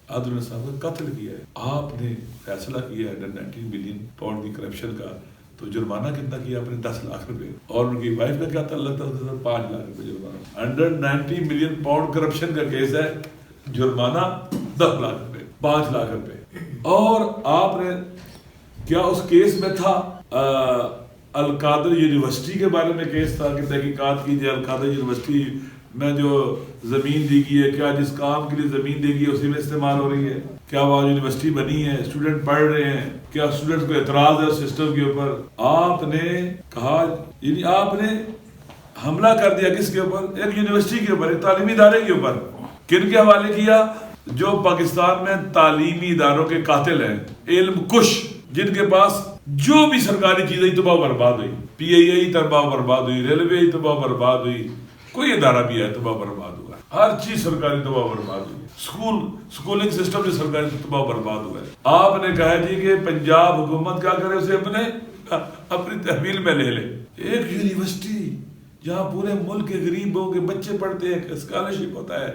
عادل صاحب کا قتل کیا ہے، آپ نے فیصلہ کیا ہے 19 ملین پاؤنڈ کی کرپشن کا، تو جرمانہ کتنا کیا آپ نے؟ 10 لاکھ روپے، اور ان کی وائف کا کیا تعلق تھا؟ 5 لاکھ روپے جرمانہ۔ 190 ملین پاؤنڈ کرپشن کا کیس ہے، جرمانہ 10 لاکھ روپے، 5 لاکھ روپے۔ اور آپ نے کیا اس کیس میں تھا القادر یونیورسٹی کے بارے میں کیس تھا کہ تحقیقات کیجیے القادر یونیورسٹی میں جو زمین دی گئی ہے، کیا جس کام کے لیے زمین دی گئی ہے اسی میں استعمال ہو رہی ہے؟ کیا وہ یونیورسٹی بنی ہے؟ اسٹوڈنٹ پڑھ رہے ہیں؟ کیا اسٹوڈنٹ کو اعتراض ہے سسٹم کے اوپر؟ آپ نے کہا، یعنی آپ نے حملہ کر دیا کس کے اوپر؟ ایک یونیورسٹی کے اوپر، ایک تعلیمی ادارے کے اوپر۔ کن کے حوالے کیا؟ جو پاکستان میں تعلیمی اداروں کے قاتل ہیں، علم کش، جن کے پاس جو بھی سرکاری چیزیں تباہ برباد ہوئی، پی آئی آئی تباہ برباد ہوئی، ریلوے تباہ برباد ہوئی، کوئی ادارہ بھی ہے تباہ برباد ہوا ہے، ہر چیز سرکاری تباہ برباد ہوئی، سکولنگ سسٹم جو سرکاری تباہ برباد ہوا ہے۔ آپ نے کہا جی کہ پنجاب حکومت کیا کرے، اسے اپنی تحویل میں لے لے۔ ایک یونیورسٹی جہاں پورے ملک کے غریبوں کے بچے پڑھتے ہیں، اسکالرشپ ہوتا ہے،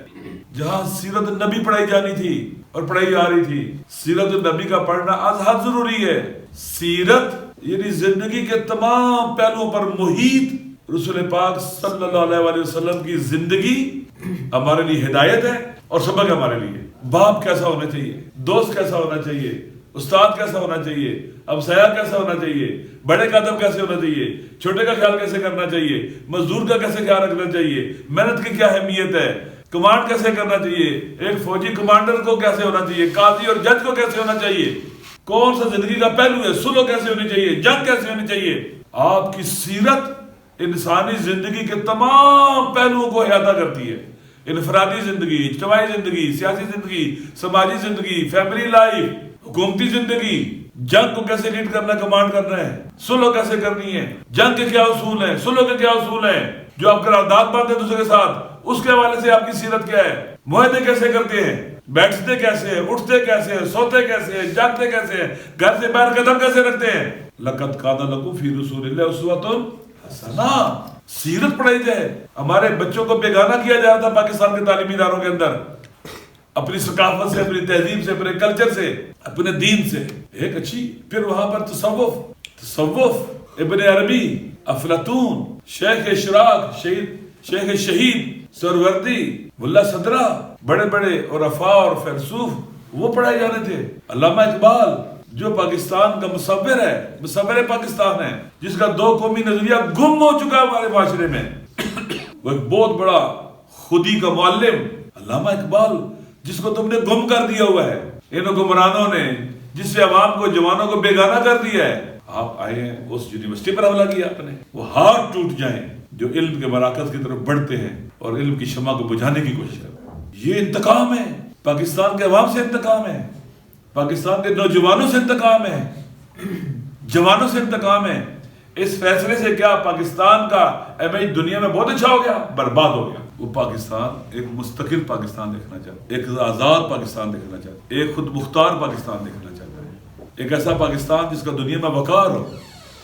جہاں سیرت النبی پڑھائی جانی تھی اور پڑھائی جا رہی تھی۔ سیرت النبی کا پڑھنا آج حد ضروری ہے۔ سیرت یعنی زندگی کے تمام پہلوؤں پر محیط رسول پاک صلی اللہ علیہ وسلم کی زندگی ہمارے لیے ہدایت ہے اور سبق ہمارے لیے۔ باپ کیسا ہونا چاہیے، دوست کیسا ہونا چاہیے، استاد کیسا ہونا چاہیے، ہمسایہ کیسا ہونا چاہیے، بڑے کا ادب کیسے ہونا چاہیے، چھوٹے کا خیال کیسے کرنا چاہیے، مزدور کا کیسے خیال رکھنا چاہیے، محنت کی کیا اہمیت ہے، کمانڈ کیسے کرنا چاہیے، ایک فوجی کمانڈر کو کیسے ہونا چاہیے، قاضی اور جج کو کیسے ہونا چاہیے، کون سا زندگی کا پہلو ہے، سلو کیسے ہونی چاہیے، جنگ کیسے ہونی چاہیے۔ آپ کی سیرت انسانی زندگی کے تمام پہلوؤں کو احاطہ کرتی ہے۔ انفرادی زندگی، اجتماعی زندگی، سیاسی زندگی، سماجی زندگی، فیملی لائف، حکومتی زندگی، جنگ کو کیسے لیڈ کرنا، کمانڈ کرنا ہے، سلو کیسے کرنی ہے، جنگ کے کیا اصول ہیں، سلو کے کیا اصول ہیں، جو آپ قرارداد باندھتے ہیں دوسرے کے ساتھ، اس کے حوالے سے آپ کی سیرت کیا ہے، معاہدے کیسے کرتے ہیں، بیٹھتے کیسے ہیں، اٹھتے کیسے ہیں، سوتے کیسے ہیں، جاگتے کیسے ہیں، گھر سے باہر قدم کیسے رکھتے ہیں۔ لَقَدْ كَانَ لَكُمْ فِي رَسُولِ اللَّهِ أُسْوَةٌ حَسَنَةٌ۔ سیرت پڑھائی جائے۔ ہمارے بچوں کو بیگانہ کیا جا رہا تھا پاکستان کے تعلیمی اداروں کے اندر، اپنی ثقافت سے، اپنی تہذیب سے، اپنے کلچر سے، اپنے دین سے۔ ایک اچھی، پھر وہاں پر تصوف، ابن عربی، افلاطون، شیخ اشراق، شیخ شہید سہروردی، ملا صدرہ، بڑے بڑے عرفاء اور فیلسوف، وہ پڑھائے جانے تھے۔ علامہ اقبال جو پاکستان کا مصور پاکستان ہے، جس کا دو قومی نظریہ گم ہو چکا ہے ہمارے معاشرے میں، وہ ایک بہت بڑا خودی کا معلم علامہ اقبال، جس کو تم نے گم کر دیا ہوا ہے ان حکمرانوں نے، جس سے عوام کو، جوانوں کو بیگانہ کر دیا ہے۔ آپ آئے ہیں، اس یونیورسٹی پر حملہ کیا آپ نے۔ وہ ہاتھ ٹوٹ جائیں جو علم کے مراکز کی طرف بڑھتے ہیں اور علم کی شمع کو بجھانے کی کوشش کرتے ہیں۔ یہ انتقام ہے، پاکستان کے عوام سے انتقام ہے، پاکستان کے نوجوانوں سے انتقام ہے، جوانوں سے انتقام ہے۔ اس فیصلے سے کیا پاکستان کا امیج دنیا میں بہت اچھا ہو گیا؟ برباد ہو گیا۔ وہ پاکستان ایک مستقل پاکستان دیکھنا چاہتا ہے، ایک آزاد پاکستان دیکھنا چاہتا ہے، ایک خود مختار پاکستان دیکھنا چاہتا ہے، ایک ایسا پاکستان جس کا دنیا میں وقار ہو،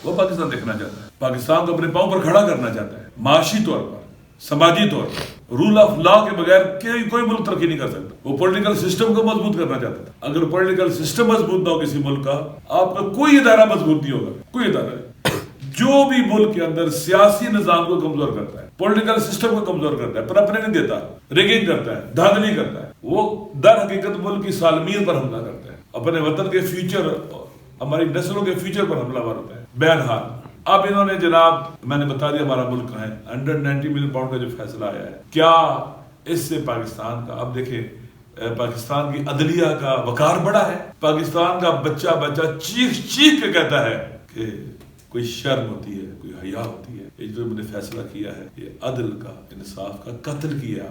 وہ پاکستان دیکھنا چاہتا ہے۔ پاکستان کو اپنے پاؤں پر کھڑا کرنا چاہتا ہے، معاشی طور پر، سماجی طور پر۔ رول آف لا کے بغیر کوئی ملک ترقی نہیں کر سکتا۔ وہ پولیٹیکل سسٹم کو مضبوط کرنا چاہتا تھا۔ اگر پولیٹیکل سسٹم مضبوط نہ ہو کسی ملک کا، آپ کا کوئی ادارہ مضبوط نہیں ہوگا، کوئی ادارہ نہیں۔ جو بھی ملک کے اندر سیاسی نظام کو کمزور کرتا ہے، پولیٹیکل سسٹم کو کمزور کرتا ہے، پر اپنے نہیں دیتا، ریگنگ کرتا ہے، دھاندلی کرتا ہے، وہ در حقیقت ملک کی سالمیت پر حملہ کرتا ہے، اپنے وطن کے فیوچر، ہماری نسلوں کے فیوچر پر حملہ ہوتا ہے۔ بہرحال اب انہوں نے جناب، میں نے بتا دیا ہمارا ملک کہاں ہے۔ 190 ملین پاؤنڈ کا جو فیصلہ آیا ہے، کیا اس سے پاکستان کا، اب دیکھیں پاکستان کی عدلیہ کا وقار بڑا ہے۔ پاکستان کا بچہ چیخ چیخ کے کہتا ہے کہ کوئی شرم ہوتی ہے، کوئی حیا ہوتی ہے۔ یہ جو میں نے فیصلہ کیا ہے، یہ عدل کا، انصاف کا قتل کیا۔